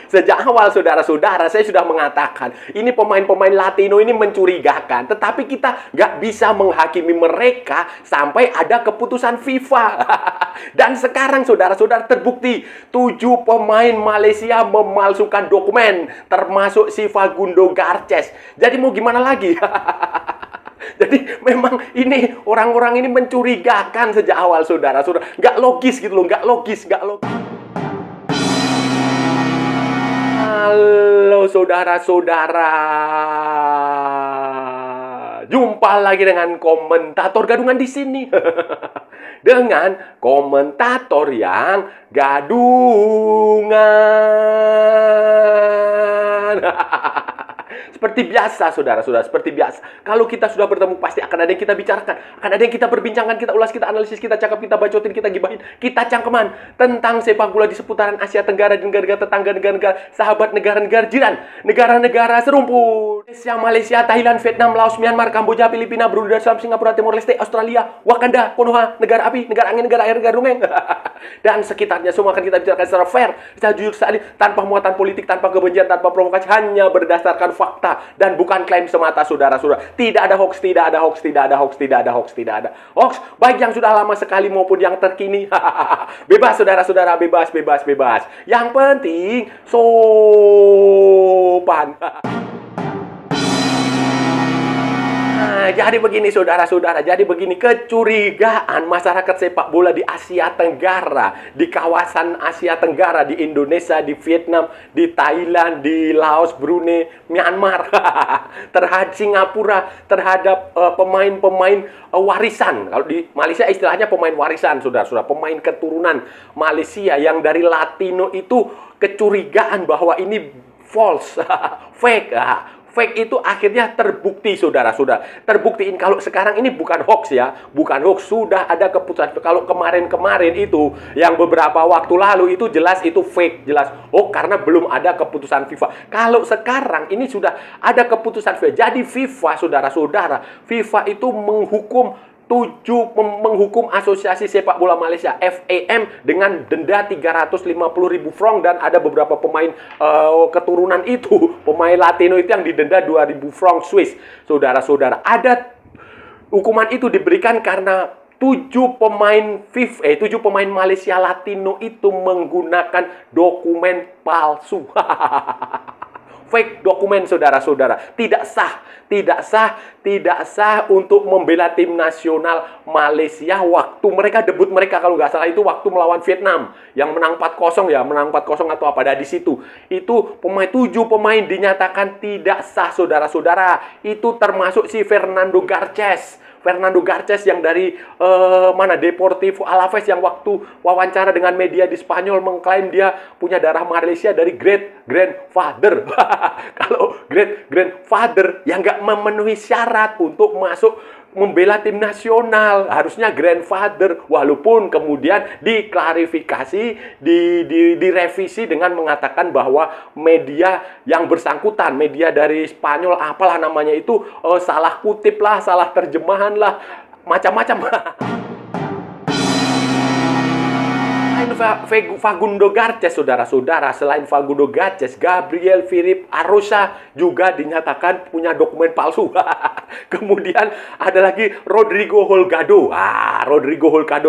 Sejak awal, saudara-saudara, saya sudah mengatakan, ini pemain-pemain Latino ini mencurigakan. Tetapi kita nggak bisa menghakimi mereka sampai ada keputusan FIFA. Dan sekarang, saudara-saudara, terbukti 7 pemain Malaysia memalsukan dokumen, termasuk si Facundo Garces. Jadi mau gimana lagi? Jadi memang ini orang-orang ini mencurigakan sejak awal, saudara-saudara. Nggak logis gitu loh, nggak logis, nggak logis. Halo saudara-saudara. Jumpa lagi dengan komentator gadungan di sini. Dengan komentator yang gadungan. Seperti biasa, saudara-saudara, seperti biasa. Kalau kita sudah bertemu, pasti akan ada yang kita bicarakan. Akan ada yang kita perbincangkan, kita ulas, kita analisis, kita cakap, kita bacotin, kita gibahin, kita cangkeman tentang sepak bola di seputaran Asia Tenggara dan negara-negara tetangga, negara-negara sahabat, negara-negara jiran, negara-negara serumpun. Malaysia, Thailand, Vietnam, Laos, Myanmar, Kamboja, Filipina, Brunei Darussalam, Singapura, Timor Leste, Australia, Wakanda, Konoha, negara api, negara angin, negara air, negara dongeng. Dan sekitarnya semua akan kita bicarakan secara fair, secara jujur, sekali, tanpa muatan politik, tanpa kebencian, tanpa provokasi, hanya berdasarkan fakta dan bukan klaim semata, saudara-saudara. Tidak ada hoax, tidak ada hoax, tidak ada hoax, tidak ada hoax, tidak ada hoax, baik yang sudah lama sekali maupun yang terkini. Bebas, saudara-saudara, bebas, bebas, bebas. Yang penting sopan. Jadi begini, saudara-saudara, jadi begini, kecurigaan masyarakat sepak bola di Asia Tenggara, di kawasan Asia Tenggara, di Indonesia, di Vietnam, di Thailand, di Laos, Brunei, Myanmar, terhadap Singapura, terhadap pemain-pemain warisan. Kalau di Malaysia istilahnya pemain warisan, saudara-saudara, pemain keturunan Malaysia yang dari Latino itu kecurigaan bahwa ini false, fake. Fake itu akhirnya terbukti, saudara-saudara. Terbuktiin kalau sekarang ini bukan hoax ya. Bukan hoax, sudah ada keputusan. Kalau kemarin-kemarin itu, yang beberapa waktu lalu itu jelas itu fake. Jelas hoax karena belum ada keputusan FIFA. Kalau sekarang ini sudah ada keputusan FIFA. Jadi FIFA, saudara-saudara, FIFA itu menghukum Asosiasi Sepak Bola Malaysia FAM dengan denda 350.000 franc, dan ada beberapa pemain keturunan itu, pemain Latino itu yang didenda 2.000 franc Swiss. Saudara-saudara, ada hukuman itu diberikan karena 7 pemain Malaysia Latino itu menggunakan dokumen palsu. Fake dokumen, saudara-saudara. Tidak sah untuk membela tim nasional Malaysia waktu mereka debut, mereka kalau nggak salah itu waktu melawan Vietnam yang menang 4-0 ya, menang 4-0 atau apa, ada di situ. Itu 7 pemain dinyatakan tidak sah, saudara-saudara. Itu termasuk si Fernando Garces yang dari Deportivo Alaves, yang waktu wawancara dengan media di Spanyol mengklaim dia punya darah Malaysia dari great grandfather. Kalau great grandfather yang nggak memenuhi syarat untuk masuk membela tim nasional, harusnya grandfather, walaupun kemudian diklarifikasi, direvisi dengan mengatakan bahwa media yang bersangkutan, media dari Spanyol apalah namanya itu, salah kutip lah, salah terjemahan lah, macam-macam. Facundo Garces, saudara-saudara, selain Facundo Garces, Gabriel Philip Arosa juga dinyatakan punya dokumen palsu. Kemudian ada lagi Rodrigo Holgado,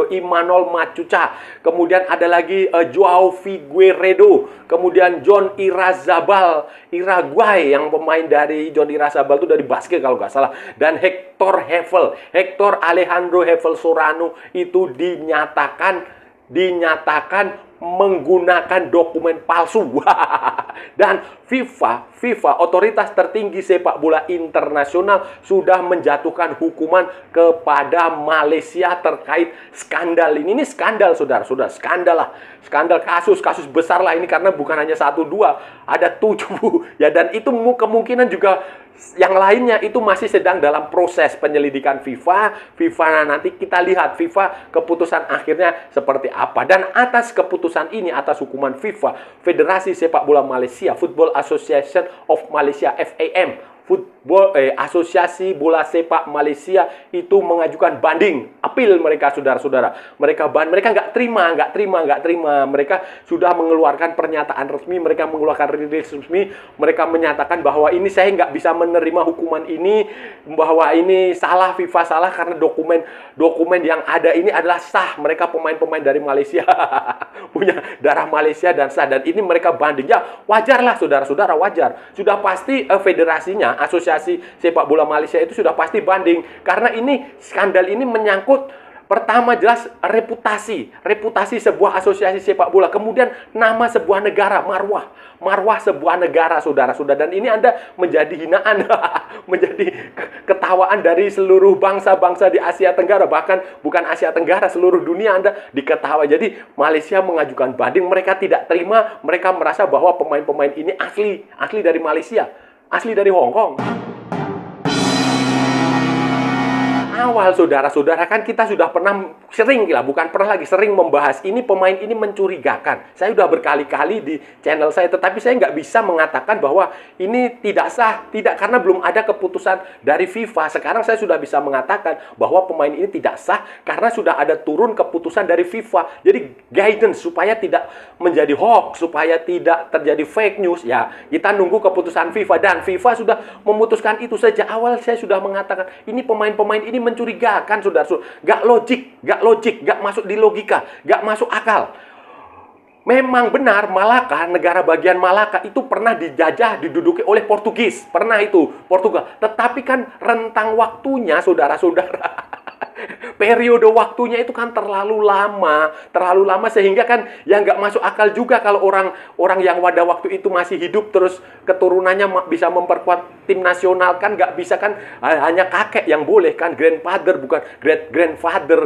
Imanol Machuca. Kemudian ada lagi Joao Figueiredo. Kemudian John Irazabal, Iraguay, yang pemain dari John Irazabal itu dari basket kalau nggak salah. Dan Hector Alejandro Hevel Sorano itu dinyatakan menggunakan dokumen palsu. Dan FIFA, otoritas tertinggi sepak bola internasional, sudah menjatuhkan hukuman kepada Malaysia terkait skandal ini. Ini skandal, saudara-saudara, skandal, kasus besar lah ini, karena bukan hanya 1-2, ada 7 ya, dan itu kemungkinan juga yang lainnya itu masih sedang dalam proses penyelidikan FIFA. Nanti kita lihat FIFA keputusan akhirnya seperti apa. Dan atas keputusan ini, atas hukuman FIFA, Federasi Sepak Bola Malaysia, Football Association of Malaysia, FAM, Asosiasi Bola Sepak Malaysia itu mengajukan banding, apil mereka, saudara-saudara. Mereka nggak terima. Mereka sudah mengeluarkan pernyataan resmi, mereka mengeluarkan rilis resmi, mereka menyatakan bahwa ini saya nggak bisa menerima hukuman ini, bahwa ini salah, FIFA salah karena dokumen yang ada ini adalah sah. Mereka pemain-pemain dari Malaysia punya darah Malaysia dan sah, dan ini mereka banding. Ya, wajarlah saudara-saudara, wajar. Sudah pasti federasinya, Asosiasi Sepak Bola Malaysia itu sudah pasti banding, karena ini skandal ini menyangkut pertama jelas reputasi sebuah asosiasi sepak bola, kemudian nama sebuah negara, marwah sebuah negara, saudara-saudara. Dan ini Anda menjadi hinaan, menjadi ketawaan dari seluruh bangsa-bangsa di Asia Tenggara, bahkan bukan Asia Tenggara, seluruh dunia Anda diketahui. Jadi Malaysia mengajukan banding, mereka tidak terima, mereka merasa bahwa pemain-pemain ini asli dari Malaysia, asli dari Hong Kong. Awal saudara-saudara kan kita sudah pernah sering membahas ini, pemain ini mencurigakan. Saya sudah berkali-kali di channel saya, tetapi saya nggak bisa mengatakan bahwa ini tidak sah, karena belum ada keputusan dari FIFA. Sekarang saya sudah bisa mengatakan bahwa pemain ini tidak sah karena sudah ada turun keputusan dari FIFA. Jadi guidance supaya tidak menjadi hoax, supaya tidak terjadi fake news, ya kita nunggu keputusan FIFA, dan FIFA sudah memutuskan itu. Sejak awal saya sudah mengatakan ini pemain-pemain ini mencurigakan, saudara-saudara. Gak logik, gak masuk di logika, gak masuk akal. Memang benar, Malaka, negara bagian Malaka itu pernah dijajah, diduduki oleh Portugis. Pernah itu, Portugal. Tetapi kan rentang waktunya, saudara-saudara, periode waktunya itu kan terlalu lama sehingga kan ya nggak masuk akal juga kalau orang yang pada waktu itu masih hidup terus keturunannya bisa memperkuat tim nasional. Kan nggak bisa, kan hanya kakek yang boleh, kan grandfather, bukan great grandfather,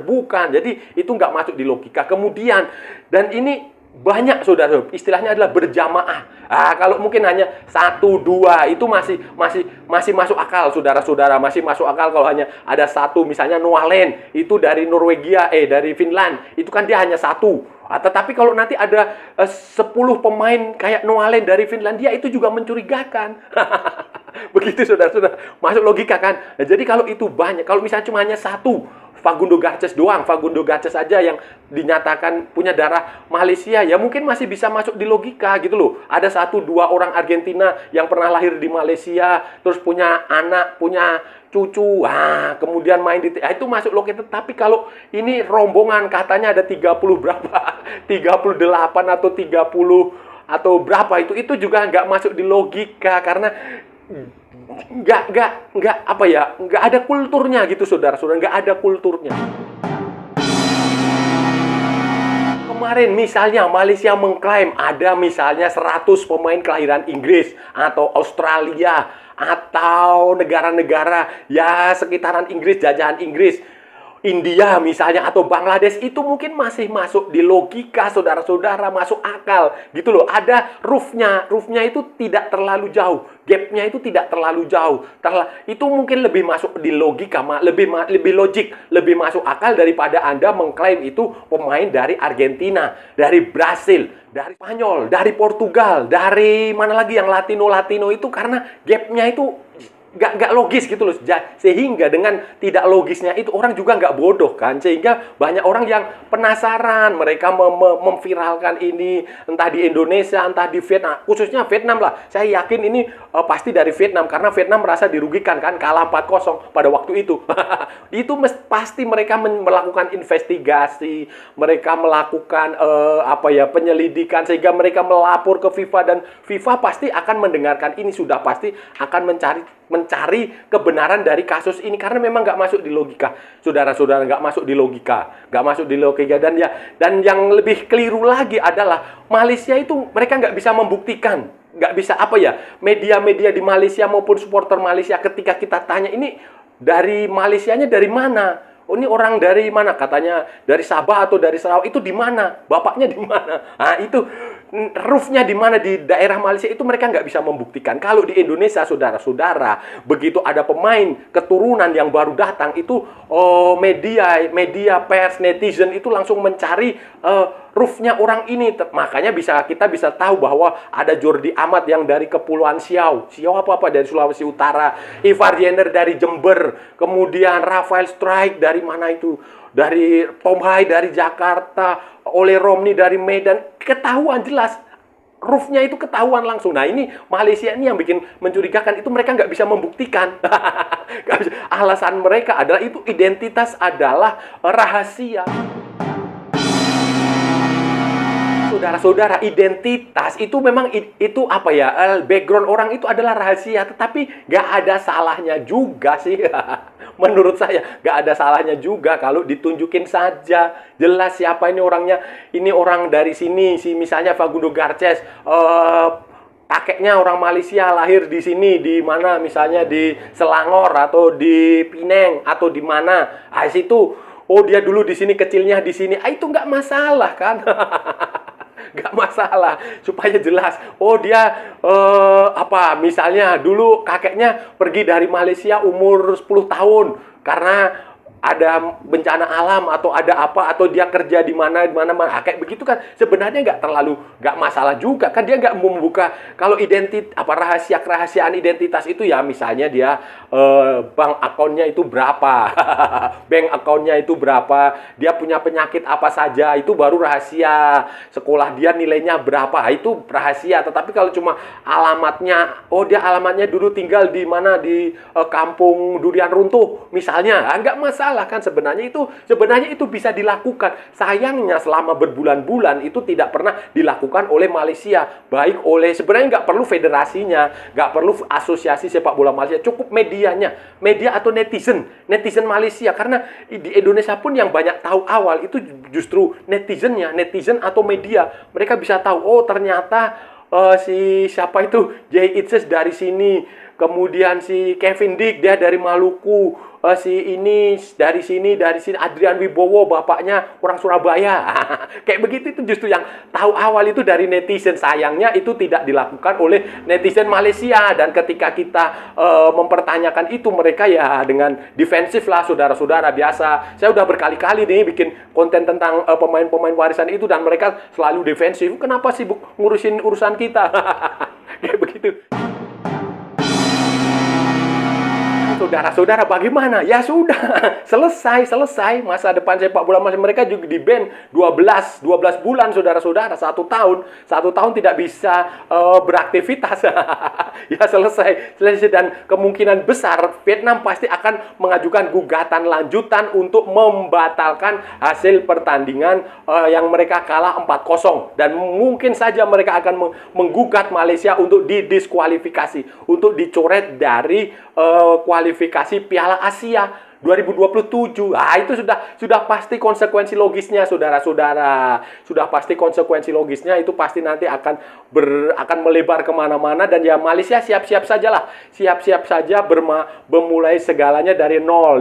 bukan. Jadi itu nggak masuk di logika. Kemudian, dan ini banyak, saudara, istilahnya adalah berjamaah. Kalau mungkin hanya 1, 2 itu masih masuk akal, saudara-saudara, masih masuk akal. Kalau hanya ada satu, misalnya Noah itu dari Norwegia, dari Finland, itu kan dia hanya satu. Tetapi kalau nanti ada 10 pemain kayak Noah dari Finlandia, itu juga mencurigakan. Begitu, saudara-saudara, masuk logika kan? Nah, jadi kalau itu banyak, kalau misalnya cuma hanya satu, Facundo Garces aja yang dinyatakan punya darah Malaysia, ya mungkin masih bisa masuk di logika gitu loh. Ada 1, 2 orang Argentina yang pernah lahir di Malaysia, terus punya anak, punya cucu, kemudian main di itu masuk logika. Tapi kalau ini rombongan, katanya ada 30 berapa, 38 atau 30 atau berapa, itu juga nggak masuk di logika, karena nggak ada kulturnya gitu, saudara-saudara, nggak ada kulturnya. Kemarin misalnya Malaysia mengklaim ada misalnya 100 pemain kelahiran Inggris atau Australia atau negara-negara ya sekitaran Inggris, jajahan Inggris, India misalnya, atau Bangladesh, itu mungkin masih masuk di logika, saudara-saudara, masuk akal gitu loh. Ada roofnya itu tidak terlalu jauh, gapnya itu tidak terlalu jauh, itu mungkin lebih masuk di logika, lebih logik, lebih masuk akal daripada Anda mengklaim itu pemain dari Argentina, dari Brasil, dari Spanyol, dari Portugal, dari mana lagi yang Latino itu, karena gapnya itu nggak logis gitu loh. Sehingga dengan tidak logisnya itu orang juga nggak bodoh kan, sehingga banyak orang yang penasaran, mereka memviralkan ini entah di Indonesia, entah di Vietnam, khususnya Vietnam lah. Saya yakin ini pasti dari Vietnam, karena Vietnam merasa dirugikan kan, kalah 4-0 pada waktu itu. Itu pasti mereka melakukan investigasi, mereka melakukan penyelidikan, sehingga mereka melapor ke FIFA, dan FIFA pasti akan mendengarkan ini, sudah pasti akan mencari kebenaran dari kasus ini, karena memang nggak masuk di logika, saudara-saudara, nggak masuk di logika. Dan yang lebih keliru lagi adalah Malaysia itu mereka nggak bisa membuktikan, nggak bisa media-media di Malaysia maupun supporter Malaysia, ketika kita tanya ini dari Malaysianya dari mana? Oh, ini orang dari mana? Katanya dari Sabah atau dari Sarawak. Itu di mana? Bapaknya di mana? Itu roofnya di mana di daerah Malaysia, itu mereka nggak bisa membuktikan. Kalau di Indonesia, saudara-saudara, begitu ada pemain keturunan yang baru datang, itu media pers, netizen itu langsung mencari roofnya orang ini. Makanya kita bisa tahu bahwa ada Jordi Amat yang dari Kepulauan Siau. Siau apa-apa dari Sulawesi Utara. Ivar Jenner dari Jember. Kemudian Rafael Strike dari mana itu? Dari Tom Hai dari Jakarta. Ole Romney dari Medan. Ketahuan jelas. Roofnya itu ketahuan langsung. Nah ini Malaysia ini yang bikin mencurigakan. Itu mereka nggak bisa membuktikan. Alasan mereka adalah itu identitas adalah rahasia. Saudara-saudara, identitas itu memang itu apa ya, background orang itu adalah rahasia, tetapi nggak ada salahnya juga sih. Menurut saya nggak ada salahnya juga kalau ditunjukin saja jelas siapa ini orangnya. Ini orang dari sini, si misalnya Facundo Garces, kakeknya orang Malaysia, lahir di sini, di mana misalnya di Selangor atau di Penang atau di mana. Situ, oh dia dulu di sini, kecilnya di sini. Itu nggak masalah kan? Nggak masalah, supaya jelas. Oh dia misalnya dulu kakeknya pergi dari Malaysia umur 10 tahun karena ada bencana alam atau ada apa, atau dia kerja di mana kayak begitu kan sebenarnya nggak masalah juga kan. Dia nggak membuka kalau kerahasiaan identitas itu ya, misalnya dia bank akunnya itu berapa, bank akunnya itu berapa, dia punya penyakit apa saja, itu baru rahasia. Sekolah dia nilainya berapa, itu rahasia. Tetapi kalau cuma alamatnya, oh dia alamatnya dulu tinggal di mana, di kampung Durian Runtuh misalnya, nggak masalah kan. Sebenarnya itu bisa dilakukan. Sayangnya selama berbulan-bulan itu tidak pernah dilakukan oleh Malaysia, baik oleh, sebenarnya nggak perlu federasinya, nggak perlu asosiasi sepak bola Malaysia, cukup media atau netizen Malaysia. Karena di Indonesia pun yang banyak tahu awal itu justru netizen atau media. Mereka bisa tahu, oh ternyata si siapa itu Jay Itzes dari sini, kemudian si Kevin Dick dia dari Maluku, si ini dari sini Adrian Wibowo bapaknya orang Surabaya. Kayak begitu, itu justru yang tahu awal itu dari netizen. Sayangnya itu tidak dilakukan oleh netizen Malaysia, dan ketika kita mempertanyakan itu, mereka ya dengan defensif lah saudara-saudara. Biasa saya udah berkali-kali nih bikin konten tentang pemain-pemain warisan itu, dan mereka selalu defensif. Kenapa sibuk ngurusin urusan kita? Kayak begitu. Saudara-saudara, bagaimana? Ya sudah, selesai masa depan sepak bola Malaysia. Mereka juga di-ban 12 bulan saudara-saudara, 1 tahun tidak bisa beraktivitas. Ya selesai, dan kemungkinan besar Vietnam pasti akan mengajukan gugatan lanjutan untuk membatalkan hasil pertandingan yang mereka kalah 4-0, dan mungkin saja mereka akan menggugat Malaysia untuk didiskualifikasi, untuk dicoret dari kualifikasi Piala Asia 2027. Itu sudah pasti konsekuensi logisnya saudara-saudara. Sudah pasti konsekuensi logisnya, itu pasti nanti akan melebar kemana-mana. Dan ya Malaysia siap-siap sajalah. Siap-siap saja memulai segalanya dari nol.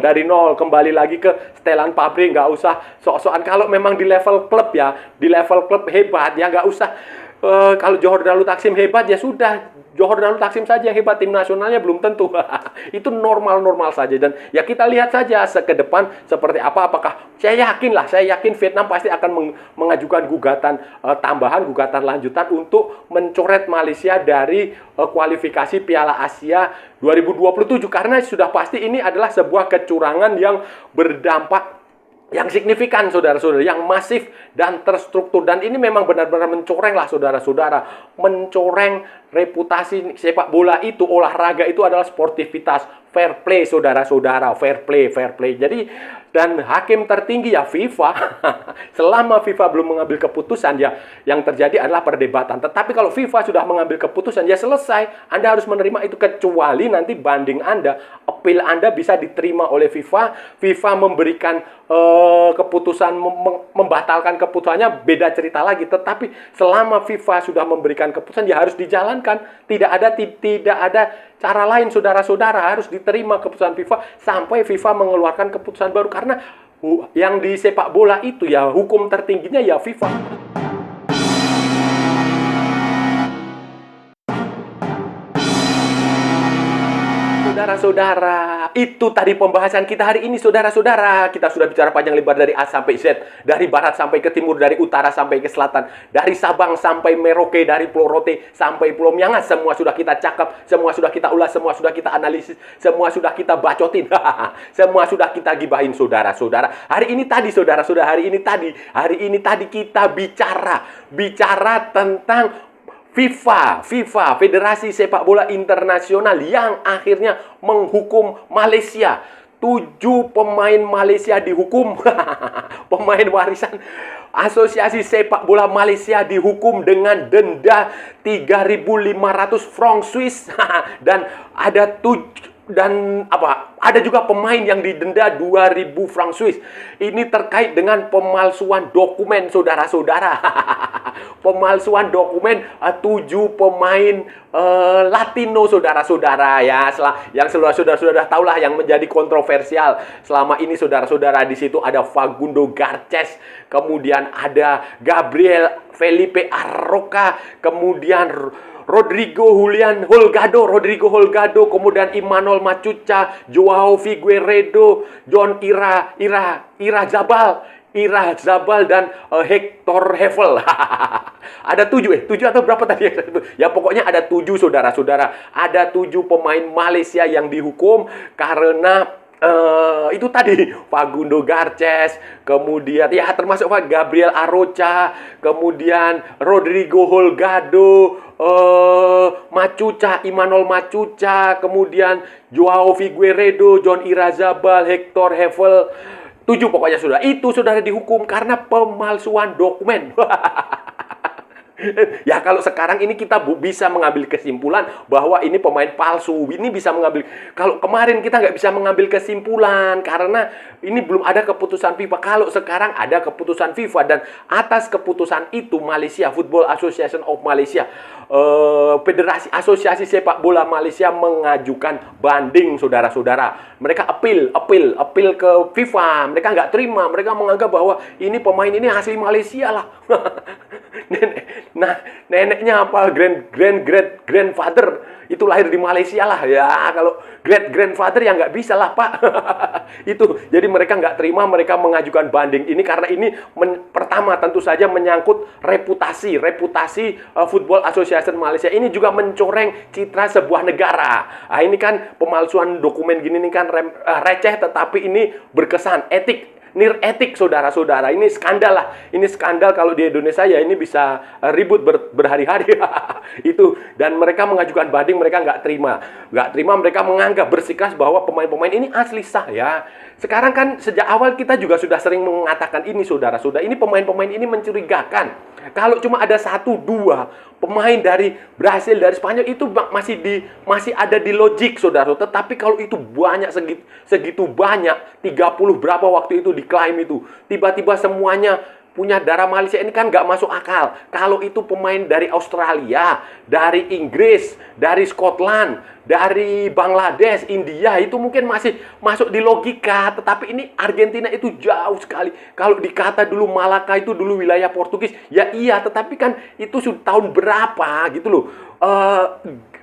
Kembali lagi ke setelan pabrik. Nggak usah sok-sokan. Kalau memang di level klub ya, di level klub hebat ya, nggak usah. Kalau Johor Darul Taksim hebat ya sudah, Johor Darul Taksim saja yang hebat, tim nasionalnya belum tentu. Itu normal-normal saja. Dan ya kita lihat saja ke depan seperti apa. Apakah saya yakin Vietnam pasti akan mengajukan gugatan tambahan, gugatan lanjutan untuk mencoret Malaysia dari kualifikasi Piala Asia 2027, karena sudah pasti ini adalah sebuah kecurangan yang berdampak yang signifikan saudara-saudara, yang masif dan terstruktur. Dan ini memang benar-benar mencoreng lah saudara-saudara, mencoreng reputasi sepak bola itu. Olahraga itu adalah sportivitas, fair play saudara-saudara, fair play. Jadi, dan hakim tertinggi ya FIFA. Selama FIFA belum mengambil keputusan, ya yang terjadi adalah perdebatan. Tetapi kalau FIFA sudah mengambil keputusan, ya selesai. Anda harus menerima itu, kecuali nanti banding Anda, appeal Anda bisa diterima oleh FIFA. FIFA memberikan keputusan, membatalkan keputusannya, beda cerita lagi. Tetapi selama FIFA sudah memberikan keputusan, ya harus dijalankan. Tidak ada cara lain saudara-saudara, harus diterima keputusan FIFA sampai FIFA mengeluarkan keputusan baru. Karena yang di sepak bola itu ya hukum tertingginya ya FIFA. Saudara-saudara, itu tadi pembahasan kita hari ini, saudara-saudara. Kita sudah bicara panjang lebar dari A sampai Z, dari barat sampai ke timur, dari utara sampai ke selatan, dari Sabang sampai Merauke, dari Pulau Rote sampai Pulau Miangas. Semua sudah kita cakap, semua sudah kita ulas, semua sudah kita analisis, semua sudah kita bacotin. Semua sudah kita gibahin, saudara-saudara. Hari ini tadi, saudara-saudara, hari ini tadi kita bicara tentang FIFA, Federasi Sepak Bola Internasional yang akhirnya menghukum Malaysia. 7 pemain Malaysia dihukum. Pemain warisan Asosiasi Sepak Bola Malaysia dihukum dengan denda 3.500 franc Swiss. Dan ada juga pemain yang didenda 2.000 franc Swiss. Ini terkait dengan pemalsuan dokumen, saudara-saudara. Pemalsuan dokumen 7 pemain Latino, saudara-saudara, ya. Yang saudara-saudara tahulah yang menjadi kontroversial selama ini, saudara-saudara. Di situ ada Facundo Garces, kemudian ada Gabriel Felipe Arroca, kemudian Rodrigo Holgado, kemudian Emmanuel Machuca, Joao Figueiredo, John Ira Zabal dan Hector Hevel. Ada 7 atau berapa tadi? Ya pokoknya ada 7, saudara-saudara. Ada 7 pemain Malaysia yang dihukum karena itu tadi Facundo Garces, kemudian ya termasuk Gabriel Arroca, kemudian Rodrigo Holgado, Emmanuel Machuca, kemudian Joao Figueiredo, John Ira Zabal, Hector Hevel. 7 pokoknya, saudara. Itu saudara dihukum karena pemalsuan dokumen. Ya kalau sekarang ini kita bisa mengambil kesimpulan bahwa ini pemain palsu. Ini bisa mengambil. Kalau kemarin kita nggak bisa mengambil kesimpulan karena ini belum ada keputusan FIFA. Kalau sekarang ada keputusan FIFA, dan atas keputusan itu Malaysia Football Association of Malaysia, Federasi Asosiasi Sepak Bola Malaysia mengajukan banding, saudara-saudara. Mereka appeal ke FIFA. Mereka nggak terima. Mereka menganggap bahwa ini pemain ini asli Malaysia lah. Neneknya apa, grandfather itu lahir di Malaysia lah ya. Kalau grandfather ya nggak bisa lah, Pak. Itu jadi mereka nggak terima, mereka mengajukan banding ini karena ini pertama tentu saja menyangkut reputasi Football Association Malaysia. Ini juga mencoreng citra sebuah negara. Nah, ini kan pemalsuan dokumen gini nih kan receh, tetapi ini berkesan etik. Nir etik, saudara-saudara. Ini skandal lah. Ini skandal kalau di Indonesia ya ini bisa ribut berhari-hari. Itu. Dan mereka mengajukan banding, mereka nggak terima. Mereka menganggap bersikeras bahwa pemain-pemain ini asli sah ya. Sekarang kan sejak awal kita juga sudah sering mengatakan ini, saudara-saudara. Ini pemain-pemain ini mencurigakan. Kalau cuma ada 1-2 pemain dari Brasil, dari Spanyol itu masih ada di logik, saudara. Tetapi kalau itu banyak segitu banyak, 30 berapa waktu itu diklaim itu, tiba-tiba semuanya punya darah Malaysia, ini kan nggak masuk akal. Kalau itu pemain dari Australia, dari Inggris, dari Scotland, dari Bangladesh, India, itu mungkin masih masuk di logika. Tetapi ini Argentina itu jauh sekali. Kalau dikata dulu Malaka itu dulu wilayah Portugis, ya iya, tetapi kan itu sudah tahun berapa gitu loh.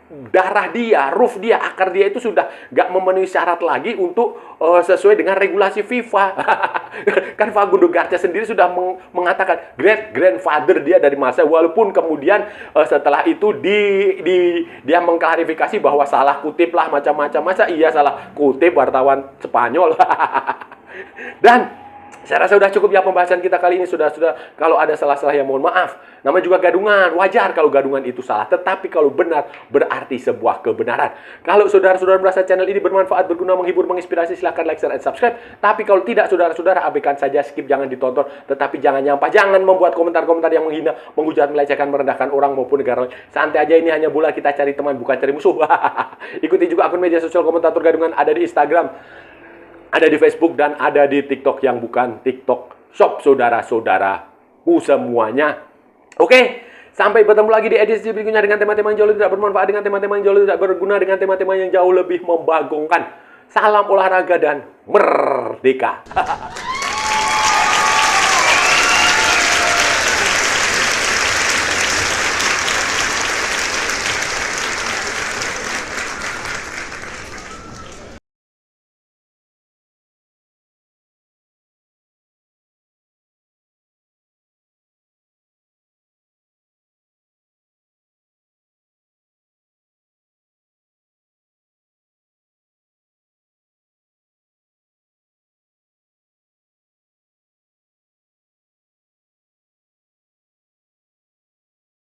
Darah dia, akar dia itu sudah nggak memenuhi syarat lagi untuk sesuai dengan regulasi FIFA. Kan Facundo Garces sendiri sudah mengatakan grandfather dia dari Malaysia, walaupun kemudian setelah itu dia mengklarifikasi bahwa salah kutip lah macam-macam. Masa iya salah kutip wartawan Spanyol. Dan saya rasa sudah cukup ya pembahasan kita kali ini. Sudah kalau ada salah-salah ya mohon maaf. Namanya juga gadungan, wajar kalau gadungan itu salah. Tetapi kalau benar berarti sebuah kebenaran. Kalau saudara-saudara merasa channel ini bermanfaat, berguna, menghibur, menginspirasi, silahkan like, share, and subscribe. Tapi kalau tidak, saudara-saudara abaikan saja, skip, jangan ditonton. Tetapi jangan nyampah, jangan membuat komentar-komentar yang menghina, menghujat, melecehkan, merendahkan orang maupun negara. Santai aja, ini hanya bola, kita cari teman bukan cari musuh. Ikuti juga akun media sosial komentator gadungan, ada di Instagram, ada di Facebook, dan ada di TikTok yang bukan TikTok Shop, saudara-saudaraku semuanya. Oke, sampai bertemu lagi di edisi berikutnya dengan tema-tema yang jauh lebih tidak bermanfaat, dengan tema-tema yang jauh lebih tidak berguna, dengan tema-tema yang jauh lebih membagongkan. Salam olahraga dan merdeka.